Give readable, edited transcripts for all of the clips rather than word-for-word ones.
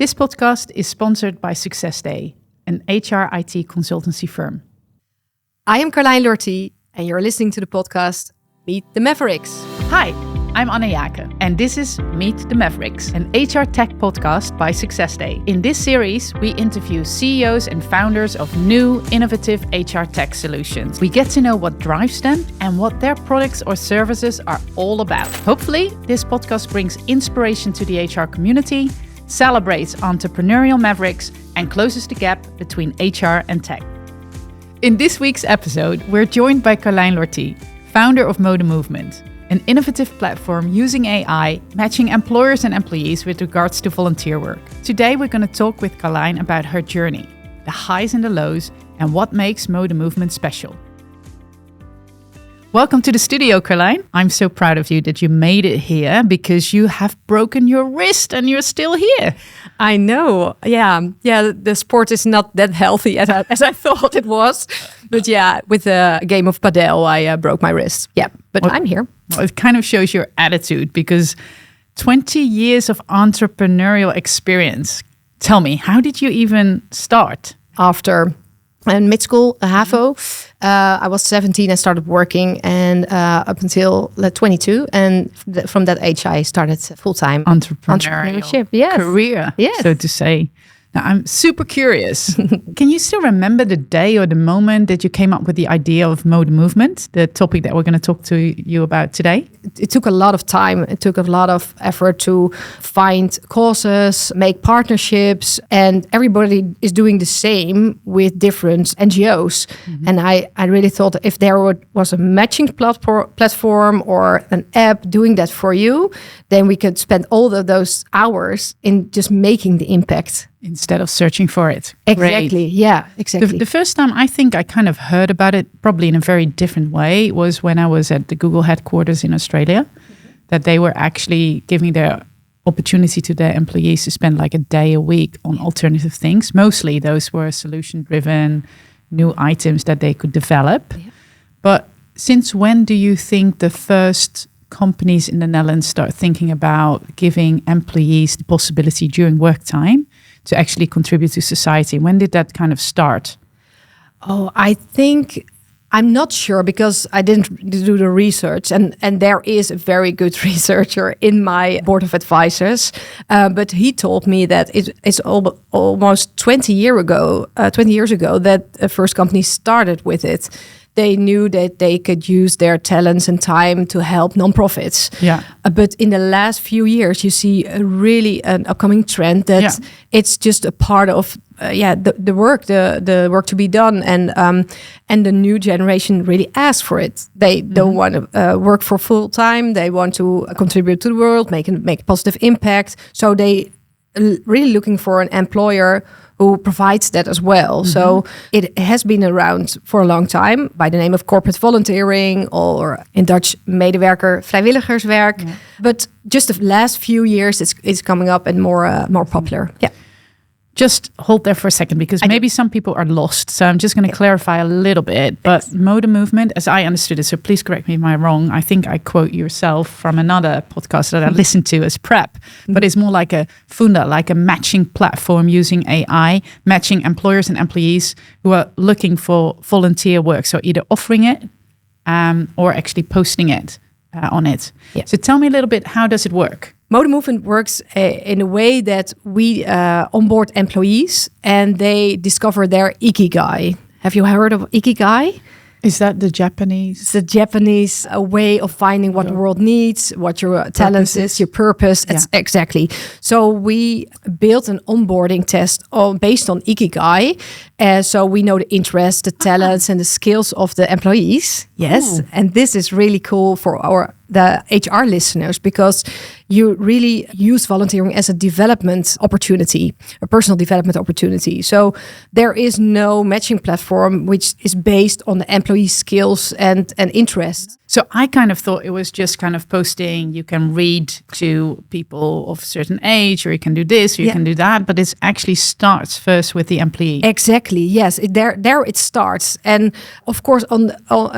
This podcast is sponsored by SuccessDay, an HR IT consultancy firm. I am Karlijn L'ortye, and you're listening to the podcast Meet the Mavericks. Hi, I'm Anne Jake, and this is Meet the Mavericks, an HR tech podcast by SuccessDay. In this series, we interview CEOs and founders of new, innovative HR tech solutions. We get to know what drives them and what their products or services are all about. Hopefully, this podcast brings inspiration to the HR community, celebrates entrepreneurial mavericks, and closes the gap between HR and tech. In this week's episode, we're joined by Karlijn L'ortye, founder of Meet the Movement, an innovative platform using AI, matching employers and employees with regards to volunteer work. Today, we're going to talk with Karlijn about her journey, the highs and the lows, and what makes Meet the Movement special. Welcome to the studio, Karlijn. I'm so proud of you that you made it here because you have broken your wrist and you're still here. I know. Yeah. The sport is not that healthy as I thought it was. But yeah, with a game of padel, I broke my wrist. Yeah, but I'm here. Well, it kind of shows your attitude because 20 years of entrepreneurial experience. Tell me, how did you even start? After mid-school, HAVO, I was 17, I started working, and up until 22. And from that age, I started full-time entrepreneurship. Yes. Career, so to say. Now, I'm super curious. Can you still remember the day or the moment that you came up with the idea of Meet the Movement, the topic that we're going to talk to you about today? It took a lot of time. It took a lot of effort to find causes, make partnerships, and everybody is doing the same with different NGOs. Mm-hmm. And I really thought if there was a matching platform or an app doing that for you, then we could spend all of those hours in just making the impact. Instead of searching for it. Exactly. Great. Yeah, exactly. The first time I think I kind of heard about it, probably in a very different way, was when I was at the Google headquarters in Australia, that they were actually giving their opportunity to their employees to spend like a day a week on alternative things. Mostly those were solution-driven new items that they could develop. Yeah. But since when do you think the first companies in the Netherlands start thinking about giving employees the possibility during work time to actually contribute to society? When did that kind of start? Oh, I think, I'm not sure because I didn't do the research, and there is a very good researcher in my board of advisors, but he told me that it's almost 20 years ago that the first company started with it. They knew that they could use their talents and time to help nonprofits. Yeah. But in the last few years, you see an upcoming trend that it's just a part of the work to be done, and the new generation really asks for it. They don't want to work for full time. They want to contribute to the world, make a positive impact. So they really looking for an employer who provides that as well. Mm-hmm. So it has been around for a long time by the name of corporate volunteering, or in Dutch medewerker vrijwilligerswerk. Yeah. But just the last few years, it's coming up and more popular. Yeah. Just hold there for a second, because maybe some people are lost. So I'm just going to clarify a little bit. But Meet the Movement, as I understood it, so please correct me if I'm wrong, I think I quote yourself from another podcast that I listened to as prep, but it's more like a funda, like a matching platform using AI, matching employers and employees who are looking for volunteer work. So either offering it or actually posting it on it. Yeah. So tell me a little bit, how does it work? Meet the Movement works in a way that we onboard employees and they discover their ikigai. Have you heard of ikigai? Is that the Japanese? It's the Japanese way of finding what the world needs, what your talents is, your purpose. Yeah. Exactly. So we built an onboarding test based on ikigai. So we know the interests, the talents, and the skills of the employees. Yes. Ooh. And this is really cool for the HR listeners, because you really use volunteering as a development opportunity, a personal development opportunity. So there is no matching platform which is based on the employee skills and interests. So I kind of thought it was just kind of posting, you can read to people of a certain age, or you can do this, or you can do that, but it actually starts first with the employee. Exactly, yes. There it starts. And of course,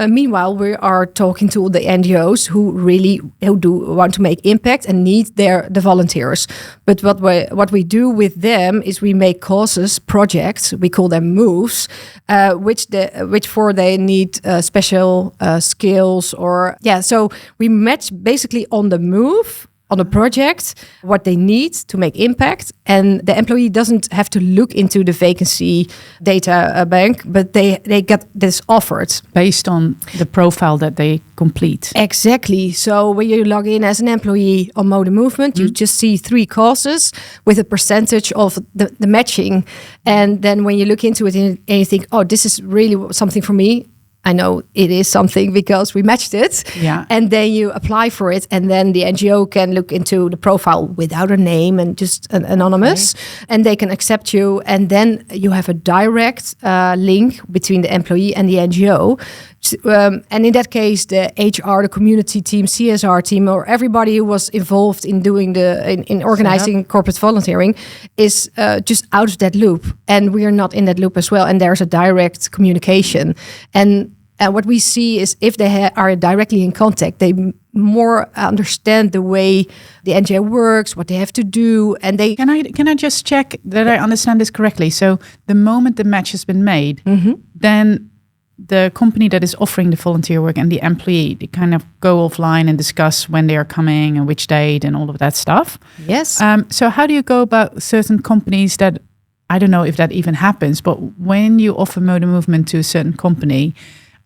meanwhile, we are talking to the NGOs who really want to make impact and need the volunteers. But what we do with them is we make courses, projects. We call them moves, which they need special skills or So we match basically on the move, on the project, what they need to make impact. And the employee doesn't have to look into the vacancy data bank, but they get this offered. Based on the profile that they complete. Exactly. So when you log in as an employee on Mode Movement, you just see 3 courses with a percentage of the matching. And then when you look into it and you think, oh, this is really something for me, I know it is something because we matched it. Yeah. And then you apply for it. And then the NGO can look into the profile without a name and just anonymous. Okay. And they can accept you. And then you have a direct link between the employee and the NGO. And in that case, the HR, the community team, CSR team, or everybody who was involved in doing in organizing corporate volunteering is just out of that loop. And we are not in that loop as well. And there's a direct communication. And what we see is if they are directly in contact, they more understand the way the NGO works, what they have to do, and they Can I just check that I understand this correctly? So the moment the match has been made, then the company that is offering the volunteer work and the employee, they kind of go offline and discuss when they are coming and which date and all of that stuff. Yes. So how do you go about certain companies that, I don't know if that even happens, but when you offer Mode Movement to a certain company,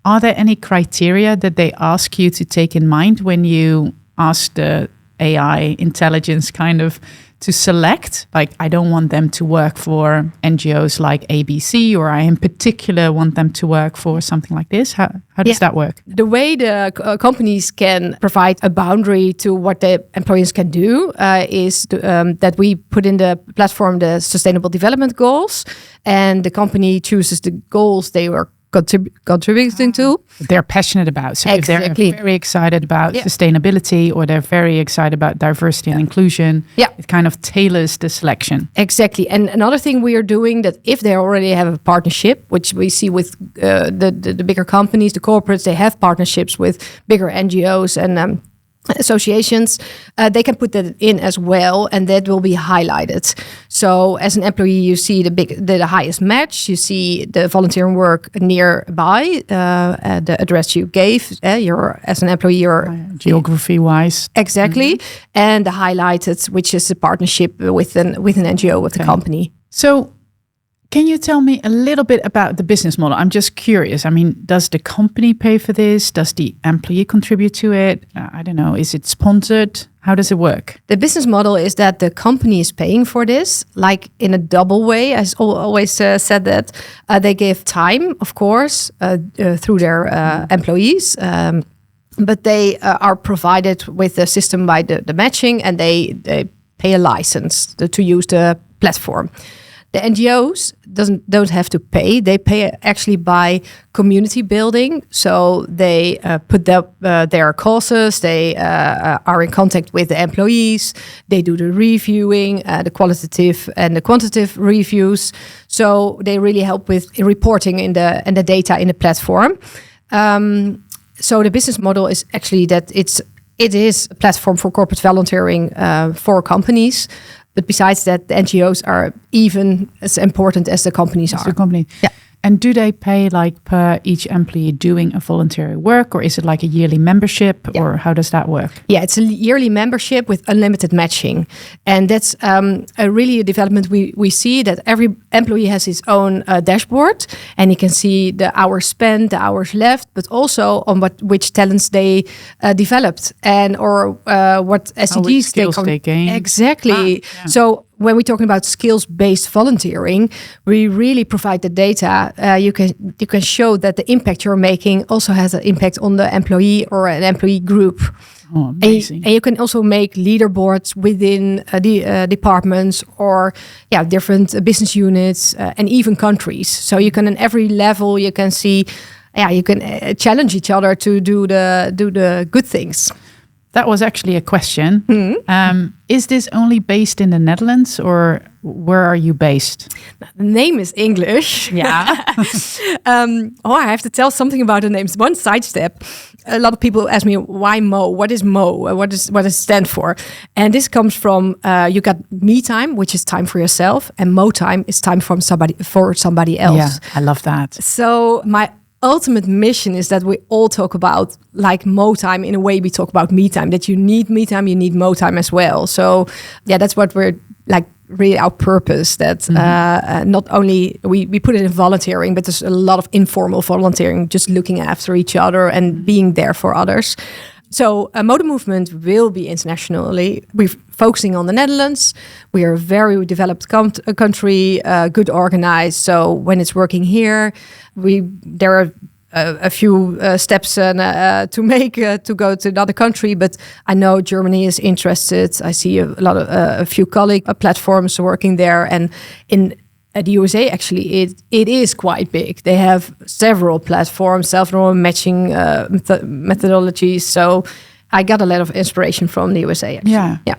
are there any criteria that they ask you to take in mind when you ask the AI intelligence kind of to select? Like, I don't want them to work for NGOs like ABC, or I in particular want them to work for something like this. How does that work? The way the companies can provide a boundary to what the employees can do is that we put in the platform the Sustainable Development Goals, and the company chooses the goals they were contributing to. They're passionate about. So exactly. If they're very excited about sustainability, or they're very excited about diversity and inclusion, it kind of tailors the selection. Exactly. And another thing we are doing, that if they already have a partnership, which we see with the bigger companies, the corporates, they have partnerships with bigger NGOs and associations, they can put that in as well, and that will be highlighted. So as an employee, you see the highest match, you see the volunteering work nearby, the address you gave, as an employee, geography wise. Exactly. And the highlighted, which is a partnership with an NGO, with the company. So can you tell me a little bit about the business model? I'm just curious. I mean, does the company pay for this? Does the employee contribute to it? I don't know. Is it sponsored? How does it work? The business model is that the company is paying for this, like in a double way. I always said that they give time, of course, through their employees. But they are provided with a system by the matching, and they pay a license to use the platform. The NGOs don't have to pay. They pay actually by community building. So they put their courses. They are in contact with the employees. They do the reviewing, the qualitative and the quantitative reviews. So they really help with reporting and the data in the platform. So the business model is actually that it is a platform for corporate volunteering for companies. But besides that, the NGOs are even as important as the companies are. The company. Yeah. And do they pay like per each employee doing a voluntary work, or is it like a yearly membership, or how does that work? Yeah, it's a yearly membership with unlimited matching. And that's really a development we see, that every employee has his own dashboard, and he can see the hours spent, the hours left, but also on which talents they developed or what SDGs they gained. Exactly. So when we're talking about skills-based volunteering, we really provide the data. You can show that the impact you're making also has an impact on the employee or an employee group. Oh, amazing. And you can also make leaderboards within the departments or different business units and even countries. So you can, in every level, you can see, you can challenge each other to do the good things. That was actually a question. Is this only based in the Netherlands, or where are you based? The name is English. Yeah. I have to tell something about the names. One sidestep. a lot of people ask me, why Mo? What is Mo? What does it stand for? And this comes from you got me time, which is time for yourself, and Mo time is time for somebody else. Yeah, I love that. So my ultimate mission is that we all talk about like Mo time in a way we talk about me time. That you need me time, you need Mo time as well. So yeah, that's what we're like. Really our purpose that not only we put it in volunteering, but there's a lot of informal volunteering, just looking after each other and being there for others. So Mo the Movement will be internationally. We're focusing on the Netherlands. We are a very developed country, good organized. So when it's working here, there are a few steps to make to go to another country, but I know Germany is interested. I see a few colleague platforms working there, and in the USA actually it is quite big. They have several platforms, several matching methodologies. So I got a lot of inspiration from the USA. Actually. Yeah.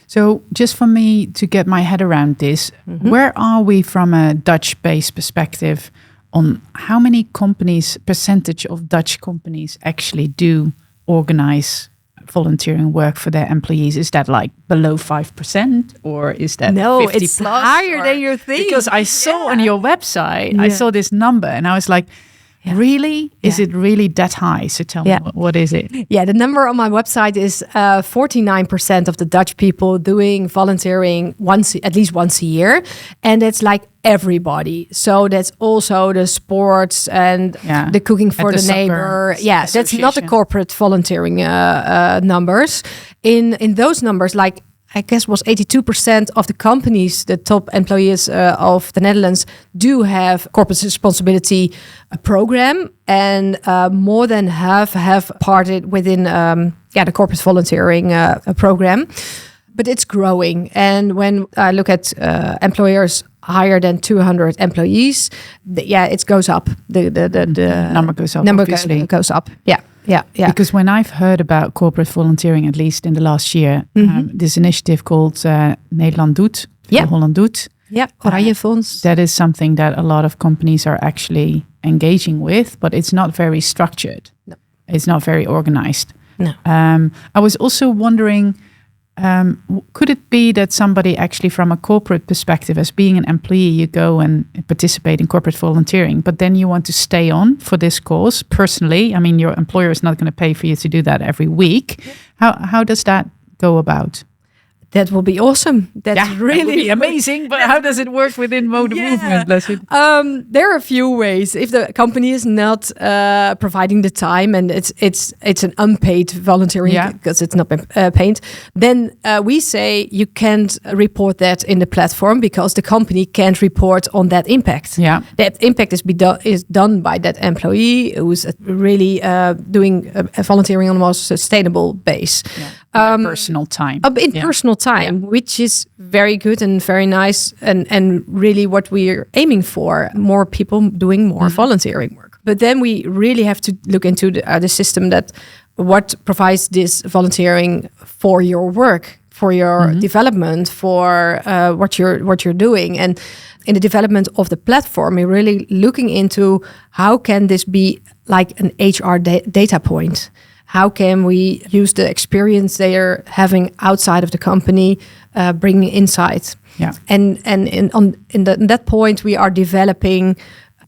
So just for me to get my head around this, where are we from a Dutch-based perspective? On how many percentage of Dutch companies actually do organize volunteering work for their employees? Is that like below 5%, or is that 50 it's plus, higher than you think? Because I saw on your website, I saw this number and I was like, really? Is it really that high? So tell me, what is it? Yeah, the number on my website is 49% of the Dutch people doing volunteering at least once a year. And it's like everybody. So that's also the sports and the cooking for the neighbor. Yeah, that's not the corporate volunteering numbers. In those numbers, like I guess was 82% of the companies, the top employees of the Netherlands, do have corporate responsibility program, and more than half have parted within the corporate volunteering program. But it's growing, and when I look at employers higher than 200 employees, it goes up. The number goes up. Number goes up. Yeah. Because when I've heard about corporate volunteering, at least in the last year, this initiative called Nederland doet, Holland doet. Yeah, Oranje Fonds. That is something that a lot of companies are actually engaging with, but it's not very structured. No. It's not very organized. No. I was also wondering, could it be that somebody actually from a corporate perspective, as being an employee, you go and participate in corporate volunteering, but then you want to stay on for this cause personally? I mean, your employer is not going to pay for you to do that every week. How does that go about? That will be awesome. That's really that would be amazing. But how does it work within Mo the Movement? There are a few ways. If the company is not providing the time and it's an unpaid volunteering because it's not paid, then we say you can't report that in the platform because the company can't report on that impact. Yeah, that impact is done by that employee who's really doing volunteering on a more sustainable base. Yeah. Personal time. Personal time, which is very good and very nice, and really what we're aiming for, more people doing more volunteering work. But then we really have to look into the system that what provides this volunteering for your work, for your development, for what you're doing. And in the development of the platform, we're really looking into how can this be like an HR data point. How can we use the experience they are having outside of the company, bringing insight? Yeah. And in that point, we are developing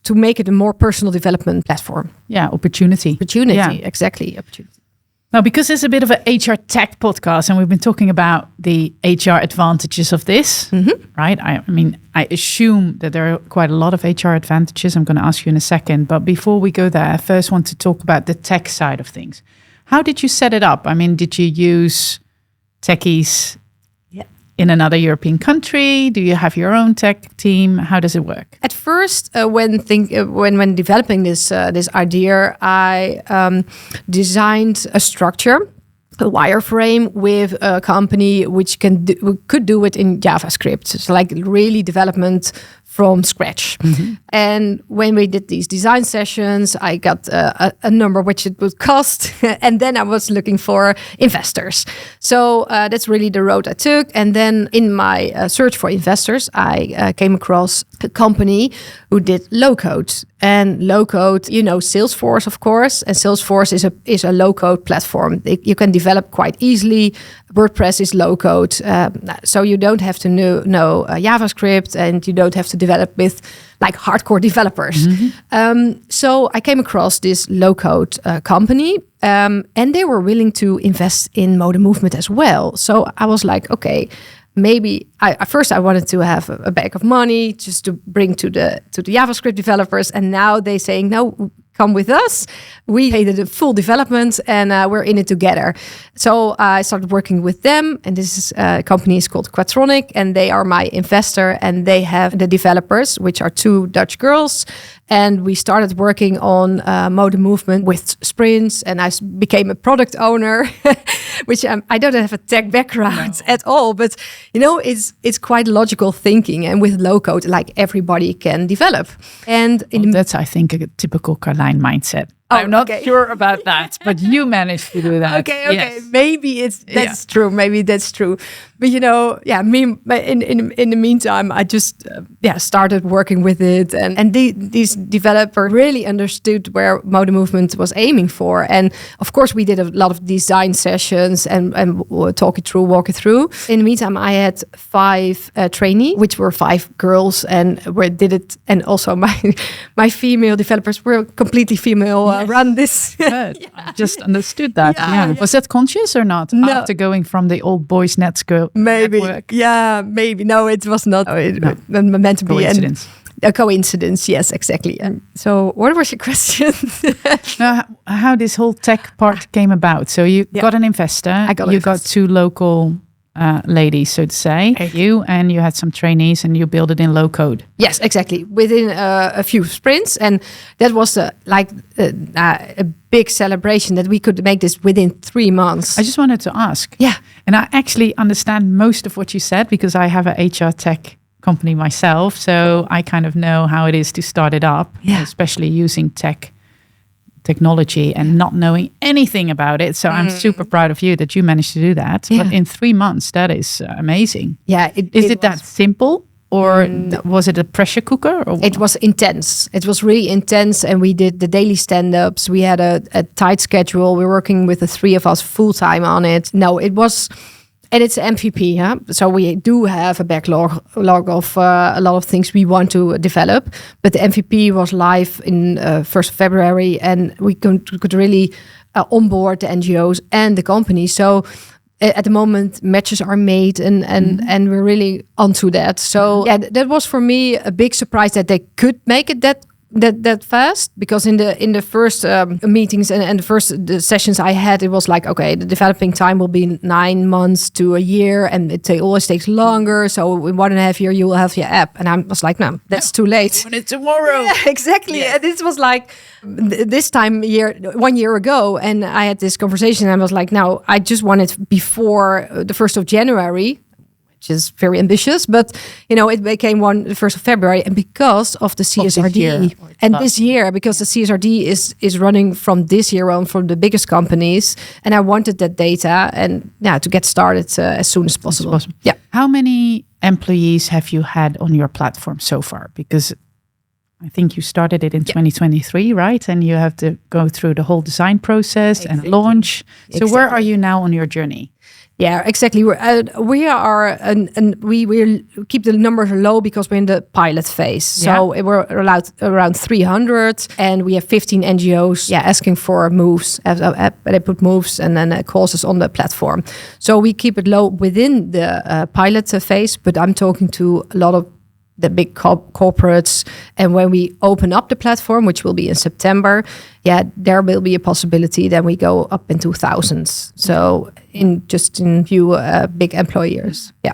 to make it a more personal development platform. Yeah, opportunity. Exactly. Opportunity. Now, because it's a bit of an HR tech podcast, and we've been talking about the HR advantages of this, right? I mean, I assume that there are quite a lot of HR advantages. I'm going to ask you in a second. But before we go there, I first want to talk about the tech side of things. How did you set it up? I mean, did you use techies in another European country? Do you have your own tech team? How does it work? At first, when developing this idea, I designed a structure, a wireframe with a company which could do it in JavaScript. It's like really development from scratch. And when we did these design sessions, I got a number which it would cost. And then I was looking for investors. So that's really the road I took. And then in my search for investors, I came across a company who did low-code. And low-code, you know, Salesforce, of course. And Salesforce is a low-code platform. You can develop quite easily. WordPress is low-code. So you don't have to know JavaScript, and you don't have to develop with like hardcore developers. So I came across this low-code company, and they were willing to invest in Mode Movement as well. So I was like, okay, maybe first I wanted to have a bag of money just to bring to the JavaScript developers, and now they saying no, come with us. We pay the full development, and we're in it together. So I started working with them, and this company is called Quatronic, and they are my investor, and they have the developers, which are 2 Dutch girls. And we started working on Mode Movement with sprints, and I became a product owner, which I don't have a tech background at all, but you know, it's quite logical thinking, and with low code, like everybody can develop. And that's, I think, a typical Karlijn mindset. I'm not sure about that, but you managed to do that. Okay. Yes. Maybe that's true. Maybe that's true. But you know, me in the meantime, I just started working with it, and these developers really understood where Mode Movement was aiming for. And of course, we did a lot of design sessions and walk it through. In the meantime, I had 5 trainees, which were 5 girls, and we did it. And also my female developers were completely female. Run this. Good. I just understood that. Yeah. Was that conscious or not? No. After going from the old boys network? Yeah, maybe. No, it was not. Meant to be coincidence. A coincidence. Yes, exactly. So, what was your question? Now, how this whole tech part came about? So you got an investor. I got. You got 2 local ladies, so to say. You had some trainees, and you built it in low code. Yes, exactly. Within a few sprints, and that was a big celebration that we could make this within 3 months. I just wanted to ask. Yeah, and I actually understand most of what you said because I have an HR tech company myself, so I kind of know how it is to start it up, especially using technology and not knowing anything about it. So I'm super proud of you that you managed to do that. But in 3 months, that is amazing. Yeah. Is it that simple? Or was it a pressure cooker? Or it was intense. It was really intense. And we did the daily stand-ups. We had a tight schedule. We're working with the 3 of us full-time on it. No, it was... And it's MVP, huh? So we do have a backlog of a lot of things we want to develop. But the MVP was live in 1st of February, and we could really onboard the NGOs and the company. So at the moment, matches are made, and we're really onto that. So that was for me a big surprise that they could make it that fast, because in the first meetings and the sessions I had, it was like, okay, the developing time will be 9 months to a year, and it always takes longer. So in 1.5 years you will have your app, and I was like, no, that's too late. I want it tomorrow. Yeah, exactly. Yeah. And this was like this time 1 year ago, and I had this conversation, and I was like, no, I just want it before the 1st of January. Which is very ambitious, but you know, it became the 1st of February, and because of the CSRD, this year, because the CSRD is running from this year on from the biggest companies, and I wanted that data and to get started as soon as possible. Yeah. How many employees have you had on your platform so far? Because I think you started it in 2023, right? And you have to go through the whole design process and launch. So where are you now on your journey? Yeah, exactly. We are, and we keep the numbers low because we're in the pilot phase. So we're allowed around 300, and we have 15 NGOs asking for moves. They put moves and then courses on the platform. So we keep it low within the pilot phase, but I'm talking to a lot of the big corporates. And when we open up the platform, which will be in September, there will be a possibility that we go up into thousands. So in few big employers. Yeah.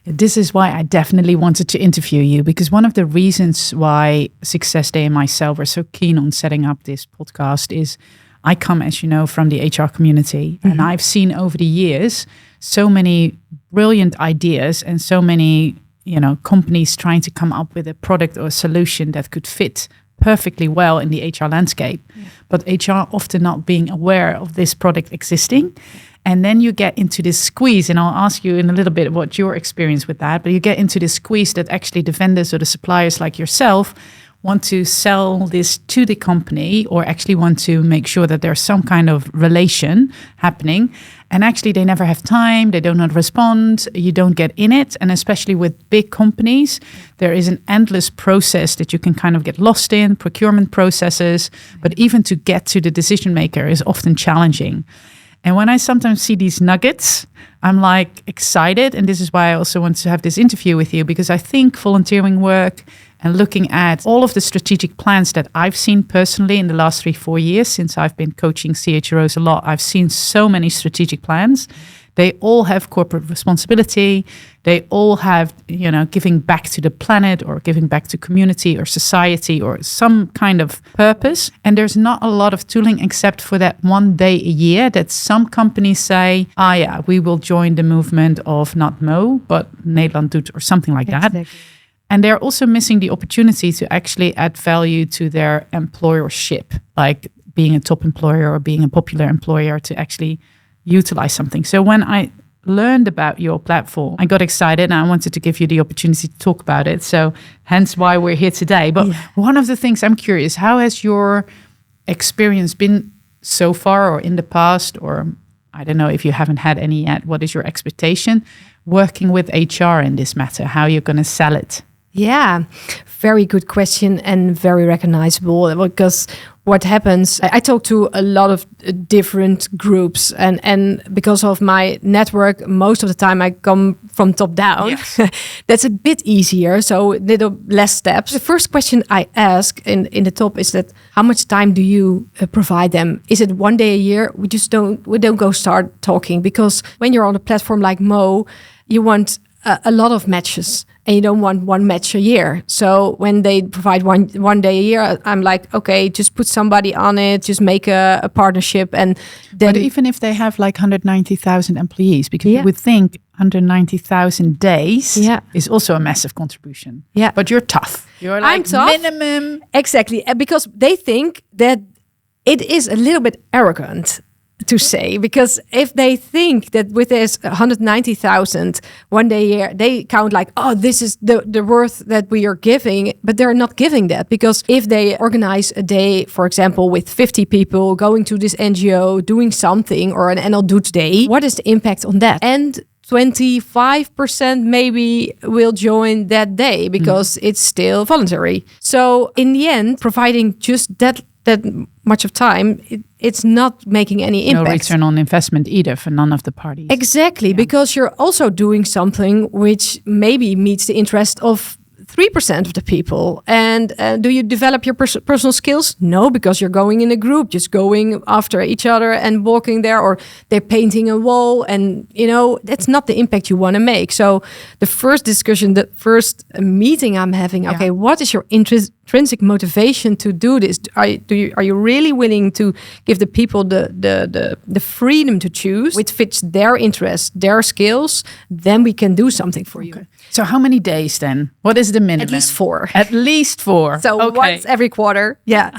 This is why I definitely wanted to interview you, because one of the reasons why SuccessDay and myself are so keen on setting up this podcast is I come, as you know, from the HR community, and I've seen over the years so many brilliant ideas and so many companies trying to come up with a product or a solution that could fit perfectly well in the HR landscape, but HR often not being aware of this product existing. And then you get into this squeeze, and I'll ask you in a little bit what your experience with that, but you get into this squeeze that actually the vendors or the suppliers like yourself want to sell this to the company, or actually want to make sure that there's some kind of relation happening. And actually they never have time, they do not respond, you don't get in it. And especially with big companies, there is an endless process that you can kind of get lost in, procurement processes, but even to get to the decision maker is often challenging. And when I sometimes see these nuggets, I'm like excited. And this is why I also want to have this interview with you, because I think volunteering work and looking at all of the strategic plans that I've seen personally in the last 3-4 years, since I've been coaching CHROs a lot, I've seen so many strategic plans. They all have corporate responsibility. They all have, giving back to the planet or giving back to community or society or some kind of purpose. And there's not a lot of tooling except for that one day a year that some companies say, we will join the movement of not Mo, but Nederland doet or something like that. And they're also missing the opportunity to actually add value to their employership, like being a top employer or being a popular employer, to actually utilize something. So when I learned about your platform, I got excited and I wanted to give you the opportunity to talk about it. So hence why we're here today. But one of the things I'm curious, how has your experience been so far, or in the past, or I don't know if you haven't had any yet, what is your expectation working with HR in this matter? How you're going to sell it? Yeah, very good question and very recognizable, because what happens, I talk to a lot of different groups, and because of my network, most of the time I come from top down. Yes. That's a bit easier, so little less steps. The first question I ask in the top is that how much time do you provide them? Is it one day a year? We don't go start talking, because when you're on a platform like Mo, you want a lot of matches. And you don't want one match a year. So when they provide one day a year, I'm like, okay, just put somebody on it, just make a partnership. And then, but even if they have like 190,000 employees, because you would think 190,000 days is also a massive contribution. Yeah. But you're tough. You're like, I'm tough. Minimum. Exactly. Because they think that it is a little bit arrogant to say, because if they think that with this 190,000 one day a year, they count like, oh, this is the worth that we are giving, but they're not giving that. Because if they organize a day, for example, with 50 people going to this NGO, doing something, or an NL Doet Day, what is the impact on that? And 25% maybe will join that day because it's still voluntary. So in the end, providing just that much of time, it's not making any impact. No return on investment either for none of the parties. Exactly, because you're also doing something which maybe meets the interest of 3% of the people. And do you develop your personal skills? No, because you're going in a group, just going after each other and walking there, or they're painting a wall, and that's not the impact you want to make. So the first discussion, the first meeting I'm having, okay, what is your intrinsic motivation to do this? Are you really willing to give the people the freedom to choose which fits their interests, their skills? Then we can do something for you. So how many days then? What is the minimum? At least 4. At least 4. So once every quarter. Yeah.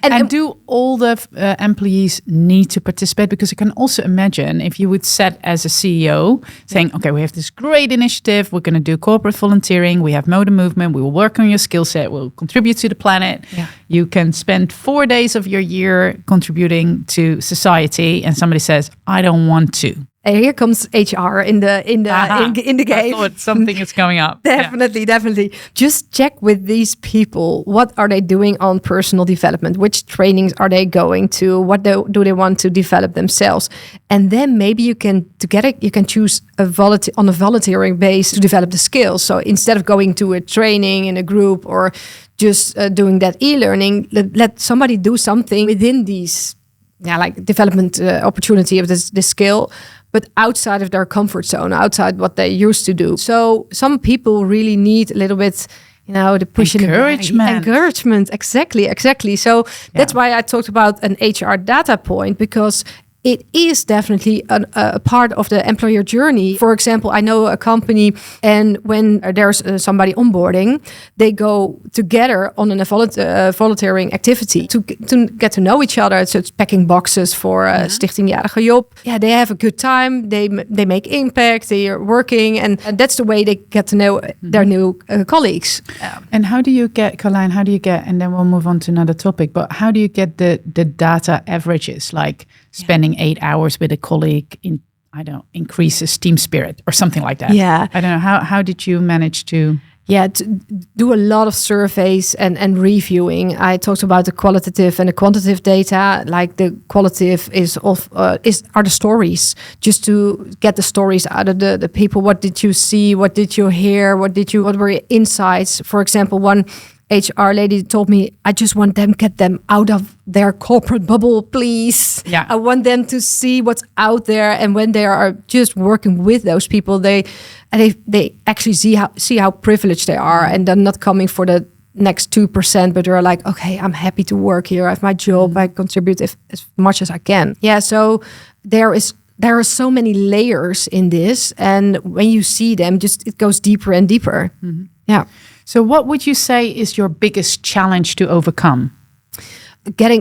And do all the employees need to participate? Because I can also imagine if you would set as a CEO saying, okay, we have this great initiative. We're going to do corporate volunteering. We have Mo the Movement. We will work on your skill set. We'll contribute to the planet. Yeah. You can spend 4 days of your year contributing to society. And somebody says, I don't want to. And here comes HR in the game. I thought something is coming up. Definitely. Just check with these people. What are they doing on personal development? Which trainings are they going to? What do they want to develop themselves? And then maybe you can choose on a volunteering base to develop the skills. So instead of going to a training in a group or just doing that e-learning, let somebody do something within these like development opportunity of this skill, but outside of their comfort zone, outside what they used to do. So some people really need a little bit, the push encouragement. Exactly. So that's why I talked about an HR data point, because it is definitely a part of the employer journey. For example, I know a company, and when there's somebody onboarding, they go together on a volunteering activity to get to know each other. So it's packing boxes for Stichting Jarige Job. Yeah, they have a good time. They make impact. They are working, and that's the way they get to know their new colleagues. And how do you get, Karlijn, and then we'll move on to another topic, but how do you get the data averages, like spending 8 hours with a colleague increases team spirit or something like that? Yeah. I don't know. How did you manage to... Yeah, to do a lot of surveys and reviewing. I talked about the qualitative and the quantitative data. Like the qualitative are the stories, just to get the stories out of the people. What did you see? What did you hear? What were your insights? For example, one HR lady told me, I just want them, get them out of their corporate bubble, please. Yeah. I want them to see what's out there. And when they are just working with those people, they actually see how privileged they are, and they're not coming for the next 2%, but they're like, okay, I'm happy to work here. I have my job. I contribute as much as I can. Yeah. So there are so many layers in this, and when you see them, it goes deeper and deeper. Mm-hmm. Yeah. So what would you say is your biggest challenge to overcome? Get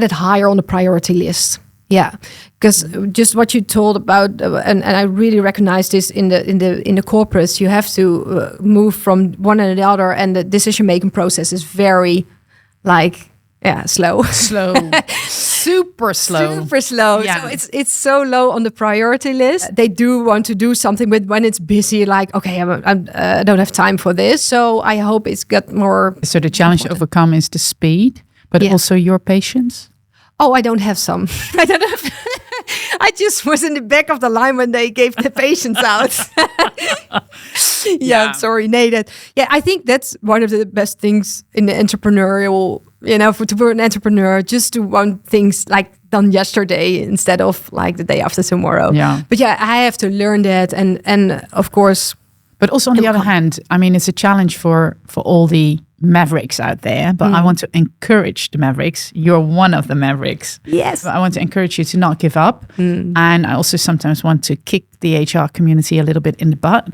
it higher on the priority list. Yeah, because just what you told about, and I really recognize this in the corporates, you have to move from one and the other, and the decision making process is very slow. Super slow. Yeah. So it's so low on the priority list. They do want to do something, but when it's busy, like, okay, I don't have time for this. So I hope it's got more. So the challenge to overcome is the speed, but also your patience. Oh, I don't have some. I don't have. I just was in the back of the line when they gave the patients out. Sorry, Nate. I think that's one of the best things in the entrepreneurial, to be an entrepreneur, just to want things like done yesterday instead of like the day after tomorrow. Yeah. But I have to learn that. And of course. But also on the other hand, I mean, it's a challenge for all the Mavericks out there, but I want to encourage the Mavericks. You're one of the Mavericks. Yes. But I want to encourage you to not give up. And I also sometimes want to kick the HR community a little bit in the butt,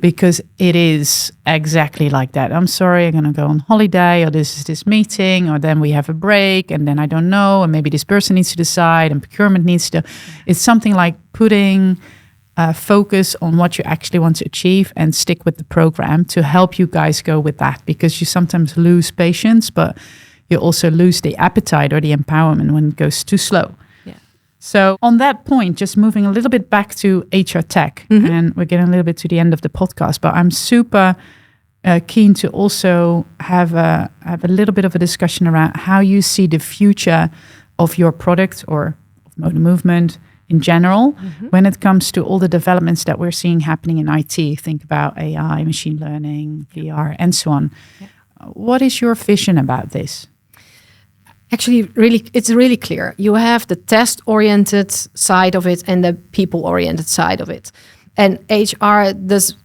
because it is exactly like that. I'm sorry, I'm going to go on holiday, or this is this meeting, or then we have a break, and then I don't know, and maybe this person needs to decide, and procurement needs to. It's something like putting focus on what you actually want to achieve and stick with the program to help you guys go with that, because you sometimes lose patience, but you also lose the appetite or the empowerment when it goes too slow. Yeah. So on that point, just moving a little bit back to HR tech, and we're getting a little bit to the end of the podcast, but I'm super keen to also have a little bit of a discussion around how you see the future of your product or of Modern Movement in general, when it comes to all the developments that we're seeing happening in IT. Think about AI, machine learning, VR, and so on. Yeah. What is your vision about this? Actually, it's really clear. You have the test-oriented side of it and the people-oriented side of it. And HR does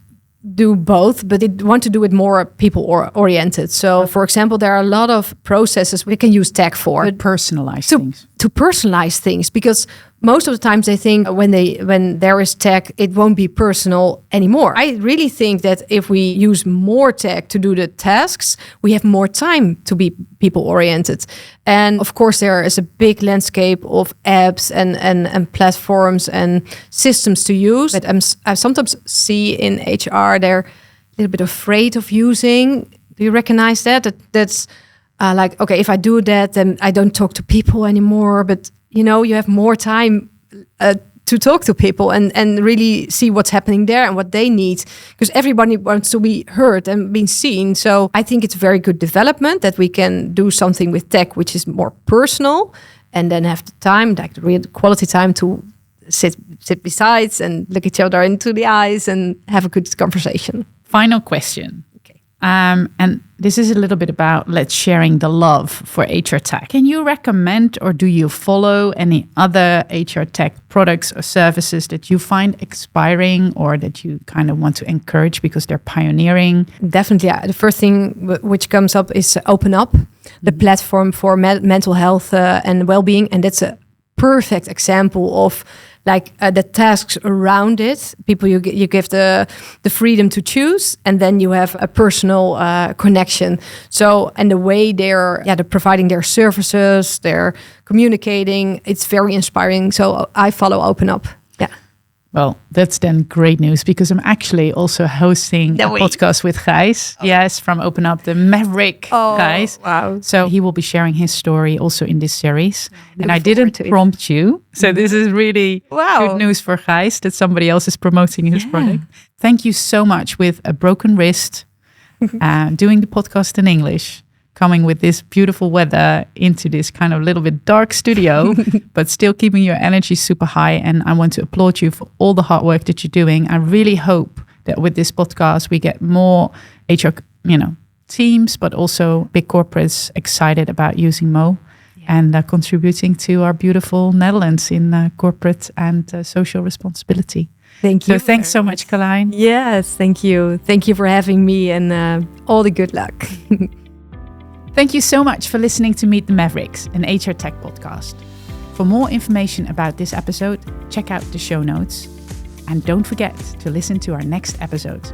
do both, but it want to do it more people-oriented. So, for example, there are a lot of processes we can use tech for. To personalize things. To personalize things, because most of the times they think when there is tech, it won't be personal anymore. I really think that if we use more tech to do the tasks, we have more time to be people-oriented. And of course, there is a big landscape of apps and platforms and systems to use. But I sometimes see in HR, they're a little bit afraid of using. Do you recognize that? That's like, okay, if I do that, then I don't talk to people anymore. But you have more time to talk to people and really see what's happening there and what they need, because everybody wants to be heard and be seen. So I think it's a very good development that we can do something with tech which is more personal, and then have the time, like the real quality time, to sit beside and look each other into the eyes and have a good conversation. Final question. And this is a little bit about let's sharing the love for HR tech. Can you recommend, or do you follow any other HR tech products or services that you find inspiring, or that you kind of want to encourage because they're pioneering? Definitely. The first thing which comes up is Open Up, the platform for mental health and well-being. And that's a perfect example of like the tasks around it. People, you give the freedom to choose, and then you have a personal connection. So, and the way they're providing their services, they're communicating, it's very inspiring. So I follow Open Up. Yeah. Well, that's then great news, because I'm actually also hosting a podcast with Gijs. Oh. Yes, from Open Up, the Maverick Gijs. Wow. So he will be sharing his story also in this series. And I didn't prompt you. So this is really good news for Gijs that somebody else is promoting his product. Thank you so much with a broken wrist, doing the podcast in English, coming with this beautiful weather into this kind of little bit dark studio, but still keeping your energy super high. And I want to applaud you for all the hard work that you're doing. I really hope that with this podcast, we get more HR, teams, but also big corporates excited about using Mo and contributing to our beautiful Netherlands in corporate and social responsibility. Thank you. So thanks so much, Karlijn. Yes, thank you. Thank you for having me, and all the good luck. Thank you so much for listening to Meet the Mavericks, an HR Tech podcast. For more information about this episode, check out the show notes. And don't forget to listen to our next episode.